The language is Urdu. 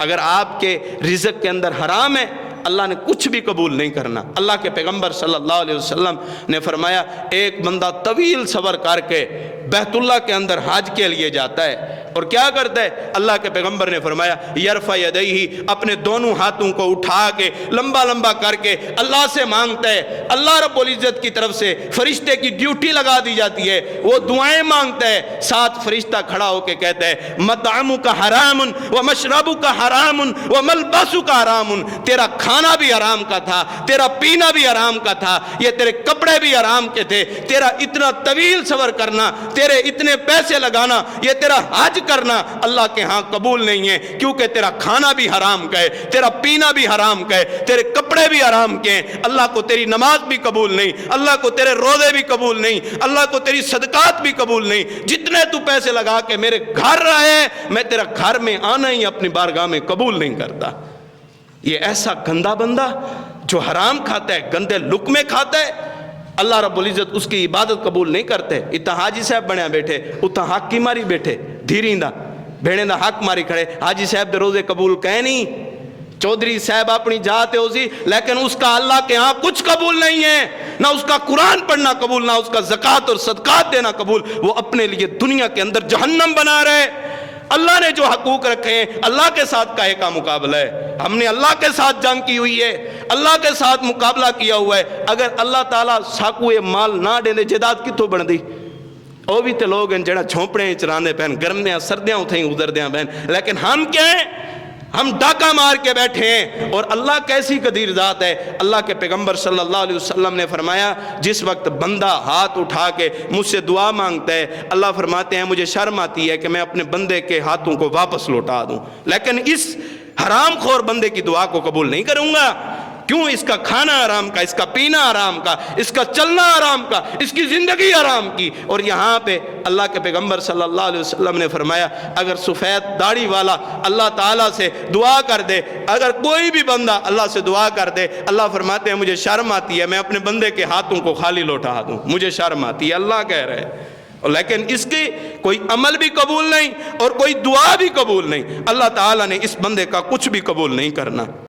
اگر آپ کے رزق کے اندر حرام ہے اللہ نے کچھ بھی قبول نہیں کرنا۔ اللہ کے پیغمبر صلی اللہ علیہ وسلم نے فرمایا ایک بندہ طویل صبر کر کے بیت اللہ کے اندر حج کے لیے جاتا ہے اور کیا کرتا ہے؟ اللہ کے پیغمبر نے فرمایا یرفع یدیہ، اپنے دونوں ہاتھوں کو اٹھا کے لمبا لمبا کر کے اللہ سے مانگتا ہے۔ اللہ رب العزت کی طرف سے فرشتے کی ڈیوٹی لگا دی جاتی ہے، وہ دعائیں مانگتا ہے، ساتھ فرشتہ کھڑا ہو کے کہتا ہے مطعمک حرام ومشربک حرام وملبسک حرام، تیرا کھانا بھی حرام کا تھا، تیرا پینا بھی حرام کا تھا، یہ تیرے کپڑے بھی حرام کے تھے، تیرا اتنا طویل صبر کرنا، تیرے اتنے پیسے لگانا، یہ تیرا حج کرنا اللہ کے ہاں قبول نہیں ہے، کیونکہ تیرا کھانا بھی حرام کا ہے، تیرا پینا بھی حرام کا ہے، تیرے کپڑے بھی حرام کے ہیں۔ اللہ کو تیری نماز بھی قبول نہیں، اللہ کو تیرے روزے بھی قبول نہیں، اللہ کو تیری صدقات بھی قبول نہیں۔ جتنے تو پیسے لگا کے میرے گھر رہے، میں تیرا گھر میں آنا ہی اپنی بارگاہ میں قبول نہیں کرتا۔ یہ ایسا گندا بندہ جو حرام کھاتا ہے، گندے لقمے کھاتا ہے، اللہ رب العزت اس کی عبادت قبول نہیں کرتے۔ اتنا حاجی صاحب بنیا بیٹھے، اتنا حق کی ماری بیٹھے، دھیریندا بھیڑیں دا حق ماری کھڑے، حاجی صاحب دے روزے قبول کہے نہیں، چودھری صاحب اپنی جاتے ہو سی، لیکن اس کا اللہ کے ہاں کچھ قبول نہیں ہے، نہ اس کا قرآن پڑھنا قبول، نہ اس کا زکوٰۃ اور صدقات دینا قبول۔ وہ اپنے لیے دنیا کے اندر جہنم بنا رہے۔ اللہ نے جو حقوق رکھے ہیں اللہ کے ساتھ کاہے کا مقابلہ ہے؟ ہم نے اللہ کے ساتھ جنگ کی ہوئی ہے، اللہ کے ساتھ مقابلہ کیا ہوا ہے۔ اگر اللہ تعالیٰ ساکوئے مال نہ دے جائیداد کتوں بن دی؟ وہ بھی تو لوگ ہیں جڑا جھونپڑے چراندے پہن، گرمیاں سردیاں اتھیں ادھردیاں پہن، لیکن ہم کیا ہیں؟ ہم ڈاکہ مار کے بیٹھے ہیں۔ اور اللہ کیسی قدیر ذات ہے۔ اللہ کے پیغمبر صلی اللہ علیہ وسلم نے فرمایا جس وقت بندہ ہاتھ اٹھا کے مجھ سے دعا مانگتا ہے، اللہ فرماتے ہیں مجھے شرم آتی ہے کہ میں اپنے بندے کے ہاتھوں کو واپس لوٹا دوں، لیکن اس حرام خور بندے کی دعا کو قبول نہیں کروں گا۔ کیوں؟ اس کا کھانا حرام کا، اس کا پینا حرام کا، اس کا چلنا حرام کا، اس کی زندگی حرام کی۔ اور یہاں پہ اللہ کے پیغمبر صلی اللہ علیہ وسلم نے فرمایا اگر سفید داڑھی والا اللہ تعالیٰ سے دعا کر دے، اگر کوئی بھی بندہ اللہ سے دعا کر دے، اللہ فرماتے ہیں مجھے شرم آتی ہے میں اپنے بندے کے ہاتھوں کو خالی لوٹا دوں، مجھے شرم آتی ہے، اللہ کہہ رہے ہیں۔ لیکن اس کی کوئی عمل بھی قبول نہیں اور کوئی دعا بھی قبول نہیں۔ اللہ تعالیٰ نے اس بندے کا کچھ بھی قبول نہیں کرنا۔